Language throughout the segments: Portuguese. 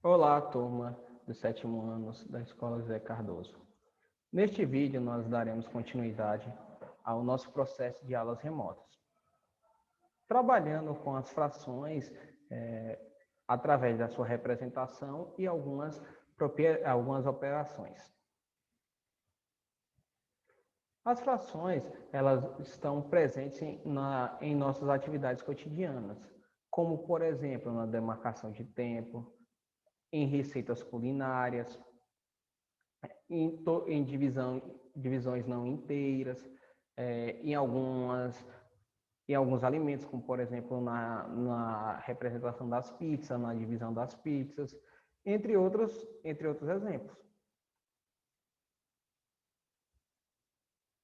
Olá, turma do sétimo ano da Escola José Cardoso. Neste vídeo, nós daremos continuidade ao nosso processo de aulas remotas, trabalhando com as frações através da sua representação e algumas operações. As frações, elas estão presentes em nossas atividades cotidianas, como, por exemplo, na demarcação de tempo, em receitas culinárias, em divisões não inteiras, em alguns alimentos, como por exemplo na representação das pizzas, na divisão das pizzas, entre outros exemplos.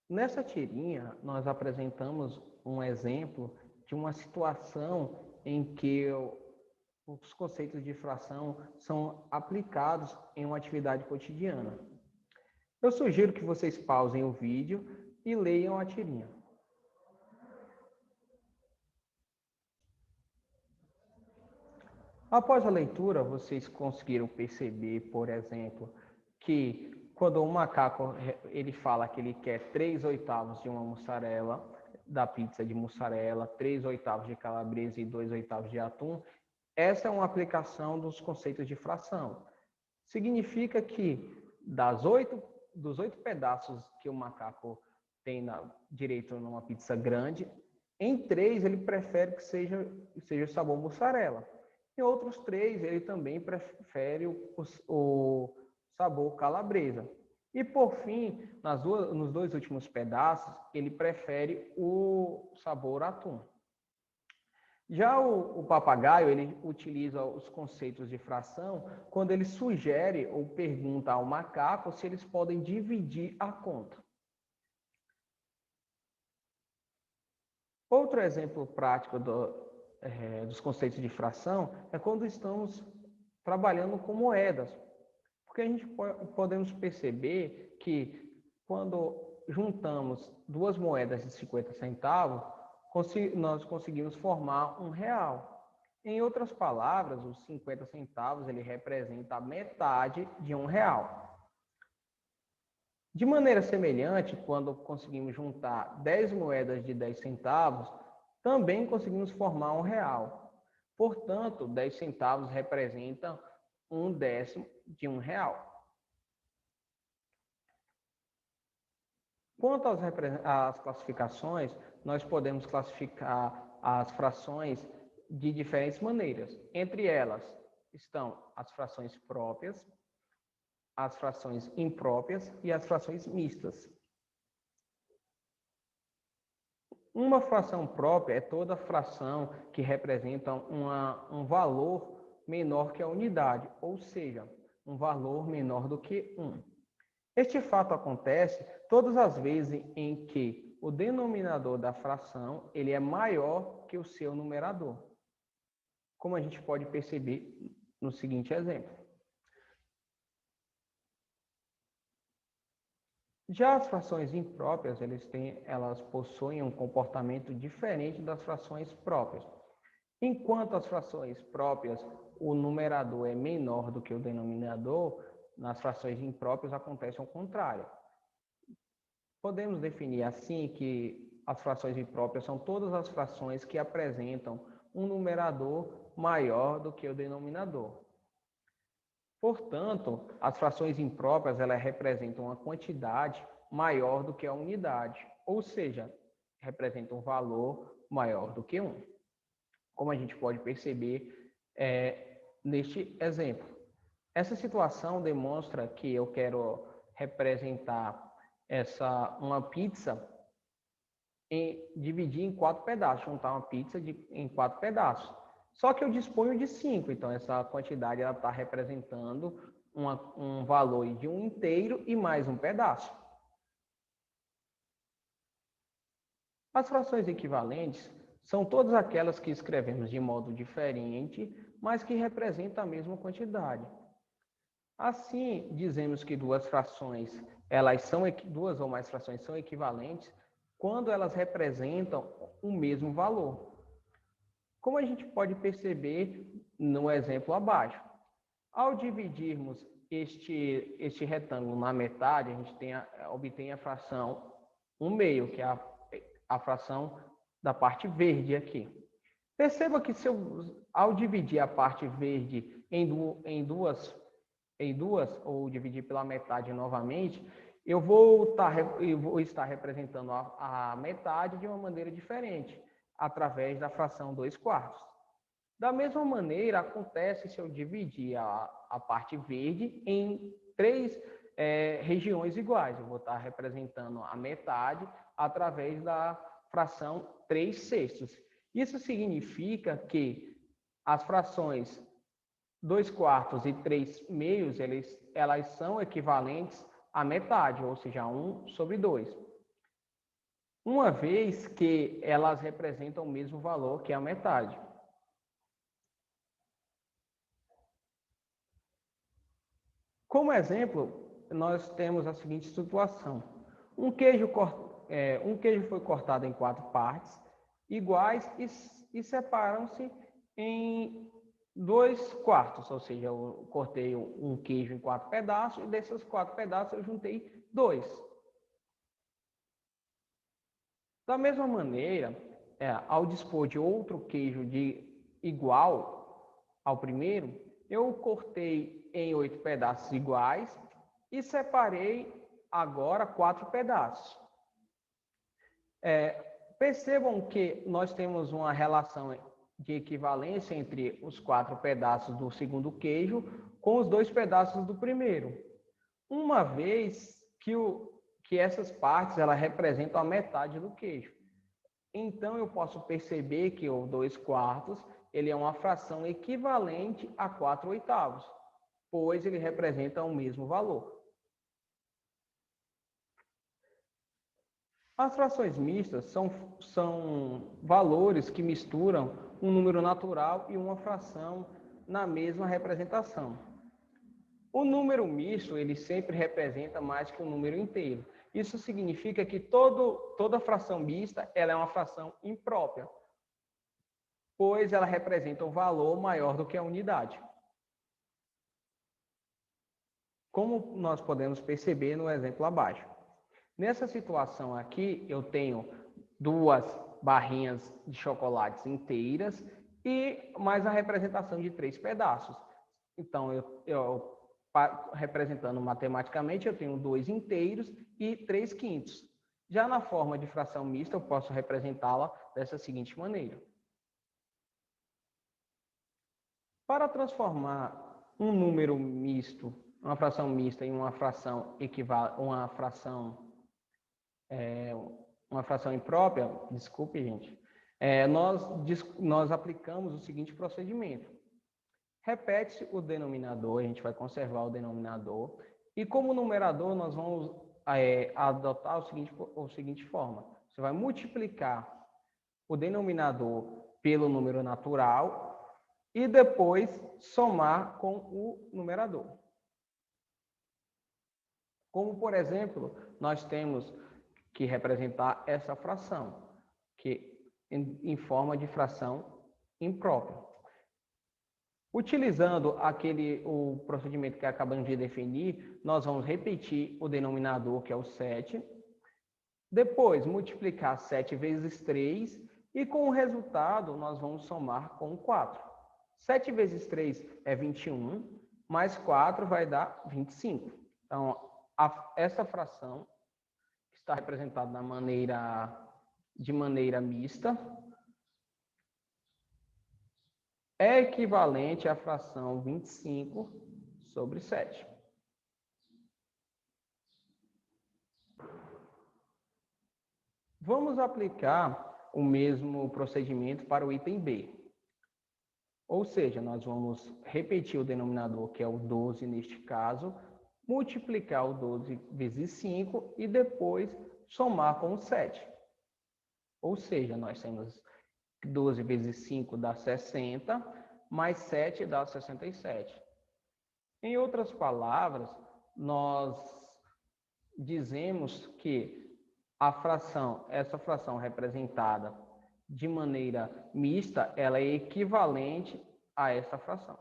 Nessa tirinha, nós apresentamos um exemplo de uma situação em que os conceitos de fração são aplicados em uma atividade cotidiana. Eu sugiro que vocês pausem o vídeo e leiam a tirinha. Após a leitura, vocês conseguiram perceber, por exemplo, que quando o macaco ele fala que ele quer 3/8 de uma mussarela, da pizza de mussarela, 3/8 de calabresa e 2/8 de atum, essa é uma aplicação dos conceitos de fração. Significa que dos 8 pedaços que o macaco tem direito numa pizza grande, em 3 ele prefere que seja o sabor mussarela. Em outros 3 ele também prefere o sabor calabresa. E por fim, nos 2 últimos pedaços, ele prefere o sabor atum. Já o papagaio, ele utiliza os conceitos de fração quando ele sugere ou pergunta ao macaco se eles podem dividir a conta. Outro exemplo prático dos conceitos de fração é quando estamos trabalhando com moedas. Porque a gente podemos perceber que quando juntamos 2 moedas de 50 centavos, nós conseguimos formar R$1. Em outras palavras, os 50 centavos ele representa a metade de R$1. De maneira semelhante, quando conseguimos juntar 10 moedas de 10 centavos, também conseguimos formar R$1. Portanto, 10 centavos representam 1/10 de R$1. Quanto às classificações, nós podemos classificar as frações de diferentes maneiras. Entre elas estão as frações próprias, as frações impróprias e as frações mistas. Uma fração própria é toda fração que representa um valor menor que a unidade, ou seja, um valor menor do que 1. Este fato acontece todas as vezes em que o denominador da fração ele é maior que o seu numerador, como a gente pode perceber no seguinte exemplo. Já as frações impróprias, elas possuem um comportamento diferente das frações próprias. Enquanto as frações próprias, o numerador é menor do que o denominador, nas frações impróprias acontece ao contrário. Podemos definir assim que as frações impróprias são todas as frações que apresentam um numerador maior do que o denominador. Portanto, as frações impróprias elas representam uma quantidade maior do que a unidade, ou seja, representam um valor maior do que 1. Como a gente pode perceber neste exemplo. Essa situação demonstra que eu quero representar uma pizza dividir em 4 pedaços, juntar uma pizza em 4 pedaços. Só que eu disponho de 5, então essa quantidade está representando um valor de um inteiro e mais um pedaço. As frações equivalentes são todas aquelas que escrevemos de modo diferente, mas que representam a mesma quantidade. Assim, dizemos que duas ou mais frações são equivalentes quando elas representam o mesmo valor. Como a gente pode perceber no exemplo abaixo. Ao dividirmos este retângulo na metade, a gente obtém a fração 1/2, que é a fração da parte verde aqui. Perceba que ao dividir a parte verde em duas, ou dividir pela metade novamente, eu vou estar representando a metade de uma maneira diferente, através da fração 2/4. Da mesma maneira, acontece se eu dividir a parte verde em três regiões iguais. Eu vou estar representando a metade através da fração 3/6. Isso significa que as frações 2/4 e 3/2, elas são equivalentes à metade, ou seja, 1/2. Uma vez que elas representam o mesmo valor que a metade. Como exemplo, nós temos a seguinte situação. Um queijo foi cortado em 4 partes iguais e separam-se em 2/4, ou seja, eu cortei um queijo em 4 pedaços e desses 4 pedaços eu juntei 2. Da mesma maneira, ao dispor de outro queijo igual ao primeiro, eu cortei em 8 pedaços iguais e separei agora 4 pedaços. Percebam que nós temos uma relação de equivalência entre os 4 pedaços do segundo queijo com os 2 pedaços do primeiro. Uma vez que essas partes elas representam a metade do queijo. Então, eu posso perceber que o 2/4 ele é uma fração equivalente a 4/8, pois ele representa o mesmo valor. As frações mistas são valores que misturam um número natural e uma fração na mesma representação. O número misto, ele sempre representa mais que um número inteiro. Isso significa que toda fração mista ela é uma fração imprópria, pois ela representa um valor maior do que a unidade. Como nós podemos perceber no exemplo abaixo. Nessa situação aqui, eu tenho 2 barrinhas de chocolates inteiras e mais a representação de 3 pedaços. Então, representando matematicamente, eu tenho 2 inteiros e 3/5. Já na forma de fração mista, eu posso representá-la dessa seguinte maneira. Para transformar um número misto, uma fração mista em uma fração imprópria, desculpe, gente, nós aplicamos o seguinte procedimento. Repete-se o denominador, a gente vai conservar o denominador, e como numerador nós vamos adotar a seguinte forma. Você vai multiplicar o denominador pelo número natural e depois somar com o numerador. Como, por exemplo, nós temos que representar essa fração, que em forma de fração imprópria. Utilizando o procedimento que acabamos de definir, nós vamos repetir o denominador, que é o 7, depois multiplicar 7 vezes 3, e com o resultado nós vamos somar com 4. 7 vezes 3 é 21, mais 4 vai dar 25. Então, essa fração está representada de maneira mista, é equivalente à fração 25/7. Vamos aplicar o mesmo procedimento para o item B. Ou seja, nós vamos repetir o denominador, que é o 12 neste caso, multiplicar o 12 vezes 5 e depois somar com o 7. Ou seja, nós temos 12 vezes 5 dá 60, mais 7 dá 67. Em outras palavras, nós dizemos que essa fração representada de maneira mista, ela é equivalente a essa fração.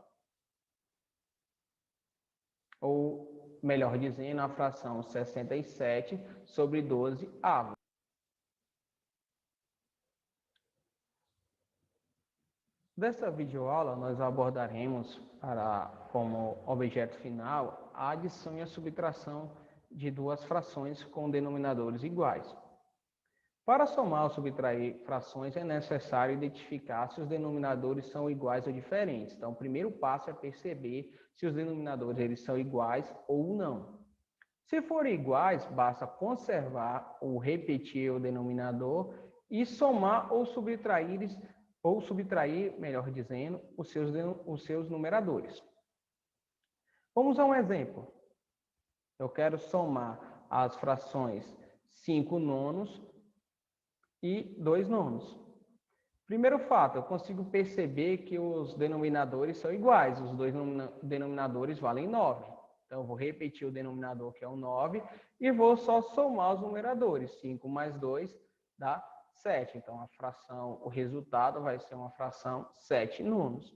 ou melhor dizendo, a fração 67 sobre 12 avos. Dessa videoaula, nós abordaremos como objeto final a adição e a subtração de duas frações com denominadores iguais. Para somar ou subtrair frações, é necessário identificar se os denominadores são iguais ou diferentes. Então, o primeiro passo é perceber se os denominadores eles são iguais ou não. Se forem iguais, basta conservar ou repetir o denominador e somar ou subtrair, melhor dizendo, os seus numeradores. Vamos a um exemplo. Eu quero somar as frações 5 nonos e 2 nonos. Primeiro fato, eu consigo perceber que os denominadores são iguais. Os dois denominadores valem 9. Então, eu vou repetir o denominador, que é o 9, e vou só somar os numeradores. 5 mais 2 dá 7. Então, o resultado vai ser uma fração 7 nonos.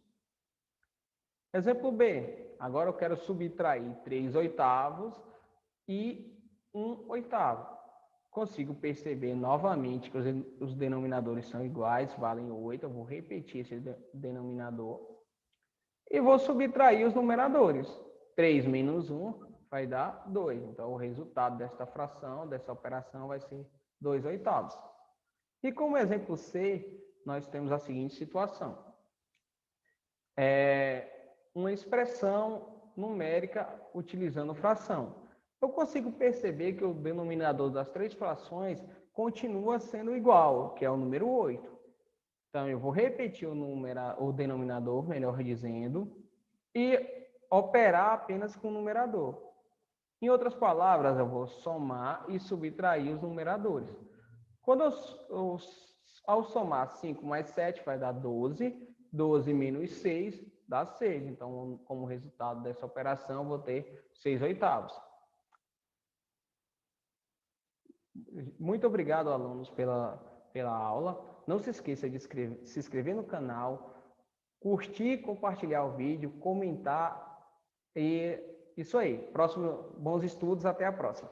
Exemplo B. Agora eu quero subtrair 3 oitavos e 1 oitavo. Consigo perceber novamente que os denominadores são iguais, valem 8. Eu vou repetir esse denominador e vou subtrair os numeradores. 3 menos 1 vai dar 2. Então, o resultado desta fração, dessa operação, vai ser 2 oitavos. E como exemplo C, nós temos a seguinte situação. Uma expressão numérica utilizando fração. Eu consigo perceber que o denominador das três frações continua sendo igual, que é o número 8. Então, eu vou repetir o denominador, melhor dizendo, e operar apenas com o numerador. Em outras palavras, eu vou somar e subtrair os numeradores. Ao somar 5 mais 7 vai dar 12, 12 menos 6 dá 6. Então, como resultado dessa operação, eu vou ter 6 oitavos. Muito obrigado, alunos, pela aula. Não se esqueça de se inscrever no canal, curtir, compartilhar o vídeo, comentar. E isso aí. Bons estudos. Até a próxima.